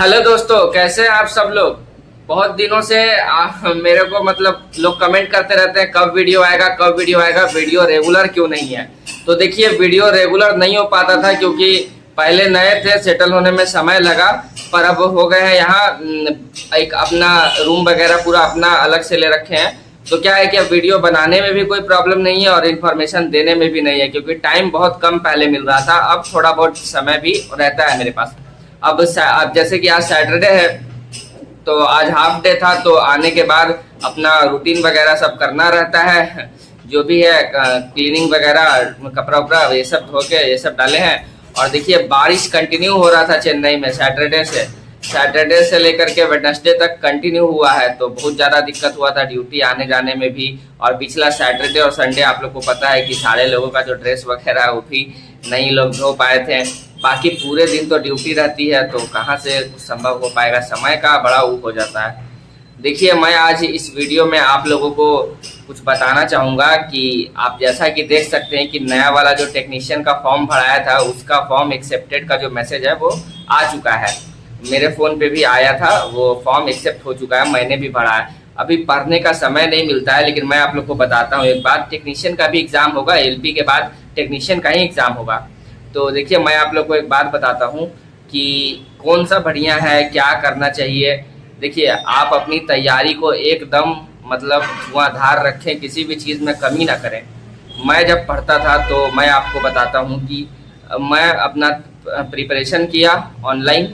Hello दोस्तों, कैसे हैं आप सब लोग। बहुत दिनों से मेरे को मतलब लोग कमेंट करते रहते हैं कब वीडियो आएगा, कब वीडियो आएगा, वीडियो रेगुलर क्यों नहीं है। तो देखिए, वीडियो रेगुलर नहीं हो पाता था क्योंकि पहले नए थे, सेटल होने में समय लगा। पर अब हो गए हैं यहाँ, एक अपना रूम वगैरह पूरा अपना अलग से ले रखे हैं। तो क्या है कि अब वीडियो बनाने में भी कोई प्रॉब्लम नहीं है और इन्फॉर्मेशन देने में भी नहीं है, क्योंकि टाइम बहुत कम पहले मिल रहा था। अब थोड़ा बहुत समय भी रहता है मेरे पास। अब जैसे कि आज सैटरडे है, तो आज हाफ डे था, तो आने के बाद अपना रूटीन वगैरह सब करना रहता है। जो भी है क्लीनिंग वगैरह, कपड़ा उपड़ा ये सब धो के ये सब डाले हैं। और देखिए, बारिश कंटिन्यू हो रहा था चेन्नई में सैटरडे से लेकर के वेडनेसडे तक कंटिन्यू हुआ है। तो बहुत ज़्यादा दिक्कत हुआ था ड्यूटी आने जाने में भी। और पिछला सैटरडे और संडे आप लोग को पता है कि सारे लोगों का जो ड्रेस वगैरह है वो भी नहीं लोग धो पाए थे। बाकी पूरे दिन तो ड्यूटी रहती है, तो कहाँ से संभव हो पाएगा, समय का बड़ा वो हो जाता है। देखिए, मैं आज इस वीडियो में आप लोगों को कुछ बताना चाहूँगा कि आप जैसा कि देख सकते हैं कि नया वाला जो टेक्नीशियन का फॉर्म भराया था, उसका फॉर्म एक्सेप्टेड का जो मैसेज है वो आ चुका है। मेरे फ़ोन पे भी आया था, वो फॉर्म एक्सेप्ट हो चुका है, मैंने भी भरा है। अभी पढ़ने का समय नहीं मिलता है, लेकिन मैं आप लोग को बताता हूँ एक बात, टेक्नीशियन का भी एग्ज़ाम होगा, एलपी के बाद टेक्नीशियन का ही एग्ज़ाम होगा। तो देखिए, मैं आप लोग को एक बात बताता हूँ कि कौन सा बढ़िया है, क्या करना चाहिए। देखिए, आप अपनी तैयारी को एकदम मतलब धुआंधार रखें, किसी भी चीज़ में कमी ना करें। मैं जब पढ़ता था तो मैं आपको बताता हूँ कि मैं अपना प्रिपरेशन किया ऑनलाइन।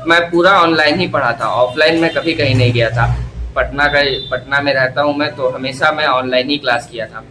मैं पूरा ऑनलाइन ही पढ़ा था, ऑफलाइन में कभी कहीं नहीं गया था। पटना में रहता हूँ मैं, तो हमेशा मैं ऑनलाइन ही क्लास किया था।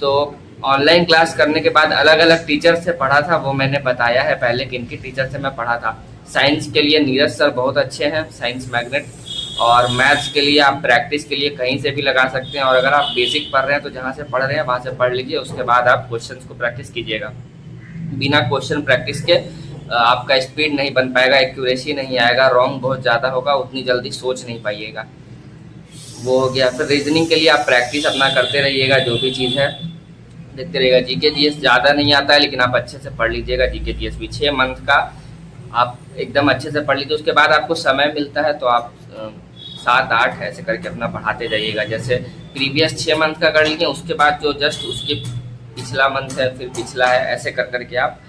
तो ऑनलाइन क्लास करने के बाद अलग अलग टीचर से पढ़ा था, वो मैंने बताया है पहले किन की टीचर से मैं पढ़ा था। साइंस के लिए नीरज सर बहुत अच्छे हैं, साइंस मैग्नेट। और मैथ्स के लिए आप प्रैक्टिस के लिए कहीं से भी लगा सकते हैं। और अगर आप बेसिक पढ़ रहे हैं तो जहाँ से पढ़ रहे हैं वहाँ से पढ़ लीजिए, उसके बाद आप क्वेश्चंस को प्रैक्टिस कीजिएगा। बिना क्वेश्चन प्रैक्टिस के आपका स्पीड नहीं बन पाएगा, एक्यूरेसी नहीं आएगा, रॉन्ग बहुत ज़्यादा होगा, उतनी जल्दी सोच नहीं पाइएगा। वो हो गया। फिर रीजनिंग के लिए आप प्रैक्टिस अपना करते रहिएगा, जो भी चीज़ है देखते रहिएगा। जीके जीएस ज़्यादा नहीं आता है, लेकिन आप अच्छे से पढ़ लीजिएगा। जीके जीएस भी 6 मंथ का आप एकदम अच्छे से पढ़ लीजिए। उसके बाद आपको समय मिलता है तो आप 7-8 ऐसे करके अपना पढ़ाते जाइएगा। जैसे प्रीवियस 6 मंथ का कर लीजिए, उसके बाद जो जस्ट उसके पिछला मंथ है, फिर पिछला है, ऐसे कर करके आप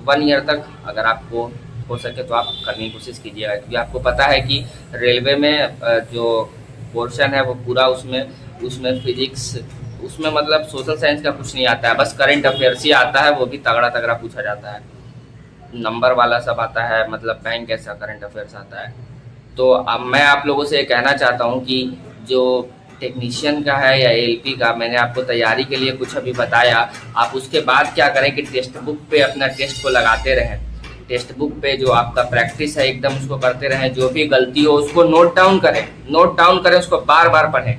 1 ईयर तक अगर आपको हो सके तो आप करने की कोशिश कीजिएगा। क्योंकि आपको पता है कि रेलवे में जो पोर्शन है वो पूरा उसमें फिजिक्स, उसमें मतलब सोशल साइंस का कुछ नहीं आता है, बस करंट अफेयर्स ही आता है, वो भी तगड़ा तगड़ा पूछा जाता है, नंबर वाला सब आता है, मतलब बैंक कैसा करंट अफेयर्स आता है। तो अब मैं आप लोगों से कहना चाहता हूँ कि जो टेक्नीशियन का है या एलपी का, मैंने आपको तैयारी के लिए कुछ अभी बताया। आप उसके बाद क्या करें कि टेक्स्ट बुक पे अपना टेस्ट को लगाते रहें। टेक्स्ट बुक पे जो आपका प्रैक्टिस है एकदम उसको करते रहें। जो भी गलती हो उसको नोट डाउन करें, उसको बार बार पढ़ें।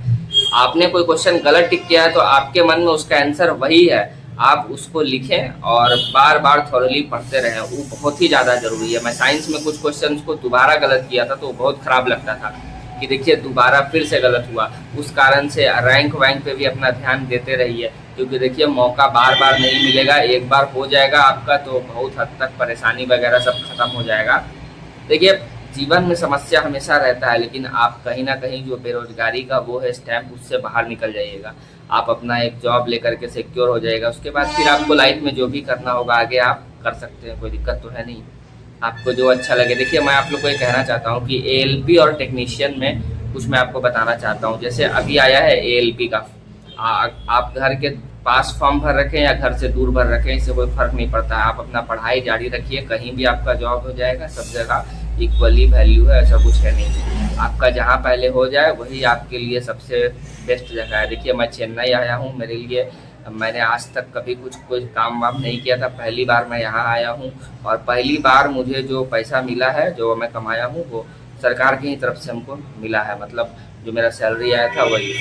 आपने कोई क्वेश्चन गलत टिक किया है तो आपके मन में उसका आंसर वही है, आप उसको लिखें और बार बार थॉरली पढ़ते रहें। वो बहुत ही ज़्यादा ज़रूरी है। मैं साइंस में कुछ क्वेश्चन को दोबारा गलत किया था तो बहुत ख़राब लगता था कि देखिए दोबारा फिर से गलत हुआ। उस कारण से रैंक वैंक पे भी अपना ध्यान देते रहिए, क्योंकि देखिए मौका बार बार नहीं मिलेगा। एक बार हो जाएगा आपका तो बहुत हद तक परेशानी वगैरह सब खत्म हो जाएगा। देखिए, जीवन में समस्या हमेशा रहता है, लेकिन आप कहीं ना कहीं जो बेरोजगारी का वो है स्टैम्प, उससे बाहर निकल जाइएगा। आप अपना एक जॉब लेकर के सिक्योर हो जाएगा। उसके बाद फिर आपको लाइफ में जो भी करना होगा आगे आप कर सकते हैं, कोई दिक्कत तो है नहीं, आपको जो अच्छा लगे। देखिए, मैं आप लोग को ये कहना चाहता हूँ कि एएलपी और टेक्नीशियन में कुछ मैं आपको बताना चाहता हूँ। जैसे अभी आया है एएलपी का, आप घर के पास फॉर्म भर रखें या घर से दूर भर रखें, इससे कोई फर्क नहीं पड़ता है। आप अपना पढ़ाई जारी रखिए, कहीं भी आपका जॉब हो जाएगा, सब जगह इक्वली वैल्यू है, ऐसा कुछ है नहीं। आपका जहाँ पहले हो जाए वही आपके लिए सबसे बेस्ट जगह है। देखिए, मैं चेन्नई आया हूँ, मेरे लिए मैंने आज तक कभी कोई काम वाम नहीं किया था, पहली बार मैं यहाँ आया हूँ। और पहली बार मुझे जो पैसा मिला है, जो मैं कमाया हूँ, वो सरकार की ही तरफ से हमको मिला है। मतलब जो मेरा सैलरी आया था वही।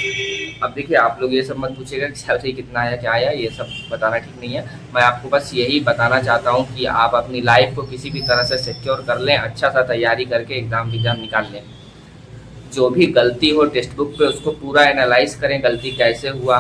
अब देखिए, आप लोग ये सब मत पूछिएगा कि सैलरी कितना आया, क्या आया, ये सब बताना ठीक नहीं है। मैं आपको बस यही बताना चाहता हूँ कि आप अपनी लाइफ को किसी भी तरह से सिक्योर कर लें, अच्छा सा तैयारी करके एग्ज़ाम निकाल लें। जो भी गलती हो टेक्स्ट बुक पे उसको पूरा एनालाइज करें, गलती कैसे हुआ,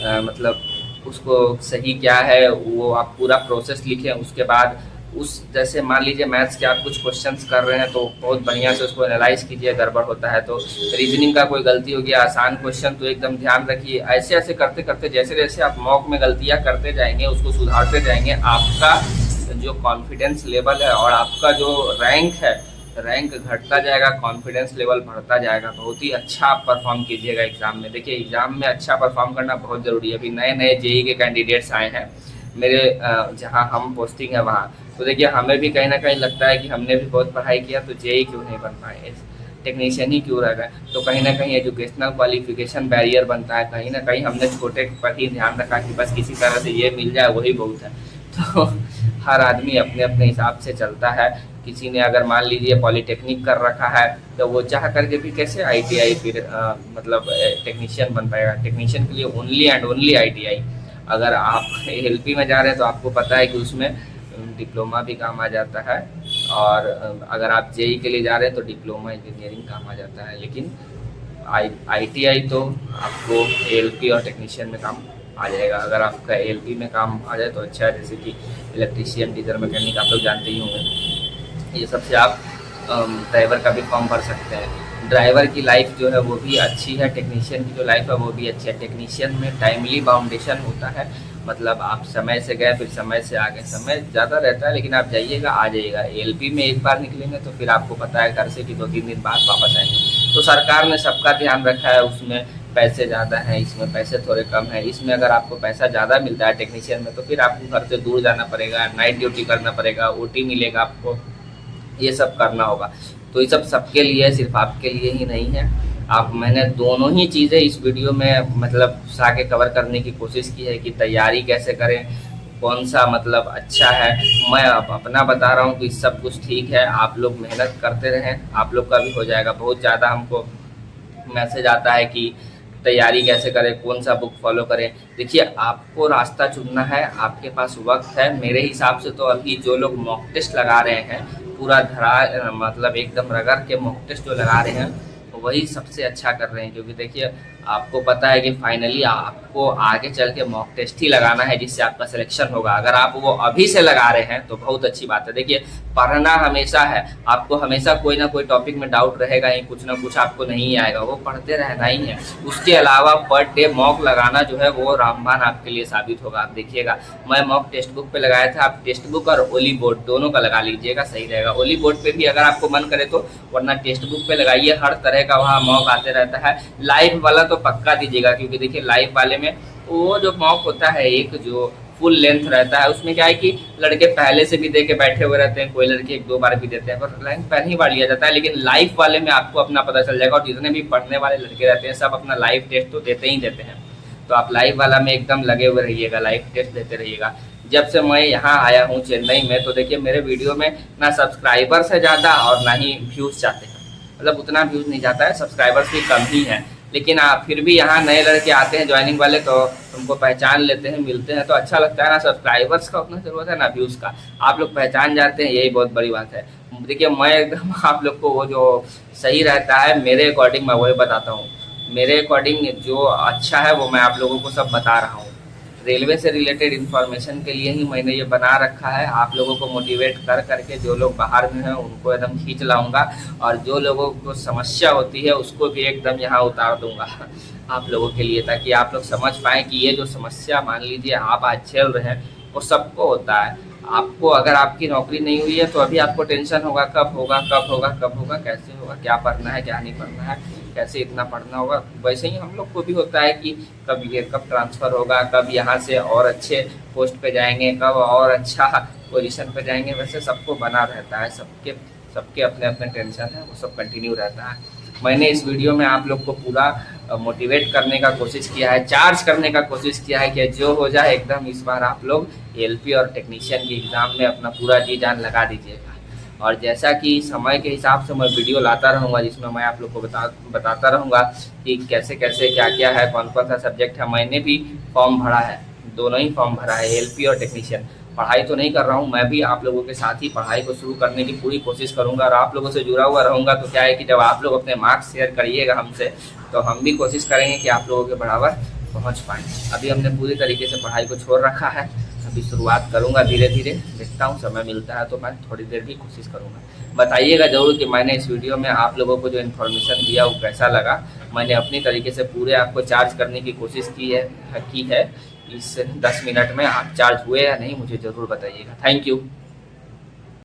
मतलब उसको सही क्या है वो आप पूरा प्रोसेस लिखें। उसके बाद उस जैसे मान लीजिए मैथ्स के आप कुछ क्वेश्चंस कर रहे हैं तो बहुत बढ़िया से उसको एनालाइज कीजिए, गड़बड़ होता है तो रीजनिंग का कोई गलती हो गया, आसान क्वेश्चन तो एकदम ध्यान रखिए। ऐसे ऐसे करते करते जैसे जैसे आप मॉक में गलतियां करते जाएंगे, उसको सुधारते जाएंगे, आपका जो कॉन्फिडेंस लेवल है और आपका जो रैंक है, रैंक घटता जाएगा, कॉन्फिडेंस लेवल बढ़ता जाएगा। बहुत ही अच्छा आप परफॉर्म कीजिएगा एग्जाम में। देखिए एग्जाम में अच्छा परफॉर्म करना बहुत ज़रूरी है। अभी नए नए जेई के कैंडिडेट्स आए हैं मेरे जहाँ हम पोस्टिंग है वहाँ, तो देखिए हमें भी कहीं ना कहीं लगता है कि हमने भी बहुत पढ़ाई किया तो जेई क्यों नहीं बन पाए, टेक्नीशियन ही क्यों रह गए। तो कहीं ना कहीं एजुकेशनल क्वालिफिकेशन बैरियर बनता है। कहीं ना कहीं हमने छोटे पर ही ध्यान रखा कि बस किसी तरह से ये मिल जाए वही बहुत है। तो हर आदमी अपने अपने हिसाब से चलता है। किसी ने अगर मान लीजिए पॉलीटेक्निक कर रखा है तो वो चाह करके भी कैसे आईटीआई फिर मतलब टेक्नीशियन बन पाएगा। टेक्नीशियन के लिए ओनली एंड ओनली आईटीआई। अगर आप एलपी में जा रहे हैं तो आपको पता है कि उसमें डिप्लोमा भी काम आ जाता है, और अगर आप जेई के लिए जा रहे हैं तो डिप्लोमा इंजीनियरिंग काम आ जाता है। लेकिन आईटीआई तो आपको एएलपी और टेक्नीशियन में काम आ जाएगा। अगर आपका एएलपी में काम आ जाए तो अच्छा है, जैसे कि इलेक्ट्रीशियन, डीजल मैकेनिक आप लोग जानते ही होंगे। ये सबसे आप ड्राइवर का भी फॉर्म भर सकते हैं। ड्राइवर की लाइफ जो है वो भी अच्छी है, टेक्नीशियन की जो लाइफ है वो भी अच्छी है। टेक्नीशियन में टाइमली बाउंडेशन होता है, मतलब आप समय से गए फिर समय से आ गए, समय ज़्यादा रहता है लेकिन आप जाइएगा आ जाइएगा। एएलपी में एक बार निकलेंगे तो फिर आपको पता है घर से कि 2-3 दिन बाद वापस आएंगे। तो सरकार ने सबका ध्यान रखा है, उसमें पैसे ज़्यादा हैं, इसमें पैसे थोड़े कम हैं। इसमें अगर आपको पैसा ज़्यादा मिलता है टेक्नीशियन में तो फिर आपको घर से दूर जाना पड़ेगा, नाइट ड्यूटी करना पड़ेगा, ओटी मिलेगा आपको, ये सब करना होगा। तो ये सब सबके लिए है, सिर्फ आपके लिए ही नहीं है। मैंने दोनों ही चीज़ें इस वीडियो में मतलब आगे कवर करने की कोशिश की है कि तैयारी कैसे करें, कौन सा मतलब अच्छा है। मैं अपना बता रहा हूँ कि सब कुछ ठीक है, आप लोग मेहनत करते रहें, आप लोग का भी हो जाएगा। बहुत ज़्यादा हमको मैसेज आता है कि तैयारी कैसे करें, कौन सा बुक फॉलो करें। देखिए आपको रास्ता चुनना है, आपके पास वक्त है। मेरे हिसाब से तो अभी जो लोग मॉक टेस्ट लगा रहे हैं, पूरा धरा मतलब एकदम रगड़ के मॉक टेस्ट जो लगा रहे हैं वही सबसे अच्छा कर रहे हैं। क्योंकि देखिए आपको पता है कि फाइनली आपको आगे चल के मॉक टेस्ट ही लगाना है जिससे आपका सिलेक्शन होगा। अगर आप वो अभी से लगा रहे हैं तो बहुत अच्छी बात है। देखिए पढ़ना हमेशा है, आपको हमेशा कोई ना कोई टॉपिक में डाउट रहेगा ही, कुछ ना कुछ आपको नहीं आएगा, वो पढ़ते रहना ही है। उसके अलावा पर डे मॉक लगाना जो है वो रामबाण आपके लिए साबित होगा। आप देखिएगा मैं मॉक टेक्स्ट बुक पे लगाया था, आप टेक्स्ट बुक और ओली बोर्ड दोनों का लगा लीजिएगा, सही रहेगा। ओली बोर्ड पे भी अगर आपको मन करे तो, वरना टेक्स्ट बुक पे लगाइए, हर तरह का वहाँ मॉक आते रहता है। लाइव वाला तो पक्का दीजिएगा, क्योंकि देखिए लाइव वाले में वो जो मॉक होता है एक जो फुल लेंथ रहता है, उसमें क्या है कि लड़के पहले से भी दे के बैठे हुए रहते हैं, कोई लड़के 1-2 बार भी देते हैं, पर रैंक पहली बार लिया जाता है। लेकिन लाइव वाले में आपको अपना पता चल जाएगा, और जितने भी पढ़ने वाले लड़के रहते हैं सब अपना लाइव टेस्ट तो देते ही देते हैं। तो आप लाइव वाला में एकदम लगे हुए रहिएगा, लाइव टेस्ट देते रहिएगा। जब से मैं यहाँ आया हूँ चेन्नई में, तो देखिए मेरे वीडियो में ना सब्सक्राइबर्स है ज़्यादा और ना ही व्यूज़ जाते हैं, मतलब उतना व्यूज़ नहीं जाता है, सब्सक्राइबर्स भी कम ही हैं। लेकिन फिर भी यहाँ नए लड़के आते हैं ज्वाइनिंग वाले, तो उनको पहचान लेते हैं, मिलते हैं तो अच्छा लगता है। ना सब्सक्राइबर्स का उतना ज़रूरत है ना व्यूज़ का, आप लोग पहचान जाते हैं, यही बहुत बड़ी बात है। देखिए मैं एकदम आप लोग को वो जो सही रहता है मेरे अकॉर्डिंग मैं वही बताता हूँ। मेरे अकॉर्डिंग जो अच्छा है वो मैं आप लोगों को सब बता रहा हूँ। रेलवे से रिलेटेड इन्फॉर्मेशन के लिए ही मैंने ये बना रखा है, आप लोगों को मोटिवेट कर करके। जो लोग बाहर में हैं उनको एकदम खींच लाऊंगा, और जो लोगों को समस्या होती है उसको भी एकदम यहाँ उतार दूंगा आप लोगों के लिए, ताकि आप लोग समझ पाएँ कि ये जो समस्या मान लीजिए आप आज झेल रहे हैं वो सबको होता है। आपको अगर आपकी नौकरी नहीं हुई है तो अभी आपको टेंशन होगा, कब होगा कब होगा कब होगा, कैसे होगा, क्या पढ़ना है क्या नहीं पढ़ना है, कैसे इतना पढ़ना होगा। वैसे ही हम लोग को भी होता है कि कब ट्रांसफ़र होगा, कब यहाँ से और अच्छे पोस्ट पे जाएंगे, कब और अच्छा पोजीशन पे जाएंगे। वैसे सबको बना रहता है, सबके अपने अपने टेंशन है, वो सब कंटिन्यू रहता है। मैंने इस वीडियो में आप लोग को पूरा मोटिवेट करने का कोशिश किया है, चार्ज करने का कोशिश किया है कि जो हो जाए एकदम इस बार आप लोग एलपी और टेक्नीशियन की एग्ज़ाम में अपना पूरा जी जान लगा दीजिएगा। और जैसा कि समय के हिसाब से मैं वीडियो लाता रहूँगा जिसमें मैं आप लोग को बताता रहूँगा कि कैसे कैसे क्या क्या है, कौन कौन सा सब्जेक्ट है। मैंने भी फॉर्म भरा है, दोनों ही फॉर्म भरा है, एलपी और टेक्नीशियन। पढ़ाई तो नहीं कर रहा हूँ, मैं भी आप लोगों के साथ ही पढ़ाई को शुरू करने की पूरी कोशिश करूँगा, और आप लोगों से जुड़ा हुआ रहूँगा। तो क्या है कि जब आप लोग अपने मार्क्स शेयर करिएगा हमसे, तो हम भी कोशिश करेंगे कि आप लोगों के बराबर पहुँच पाएँ। अभी हमने पूरी तरीके से पढ़ाई को छोड़ रखा है, अभी शुरुआत करूँगा धीरे धीरे, देखता हूँ समय मिलता है तो मैं थोड़ी देर की कोशिश करूँगा। बताइएगा ज़रूर कि मैंने इस वीडियो में आप लोगों को जो इन्फॉर्मेशन दिया वो कैसा लगा। मैंने अपनी तरीके से पूरे आपको चार्ज करने की कोशिश की है। इस 10 मिनट में आप चार्ज हुए या नहीं मुझे ज़रूर बताइएगा। Thank you.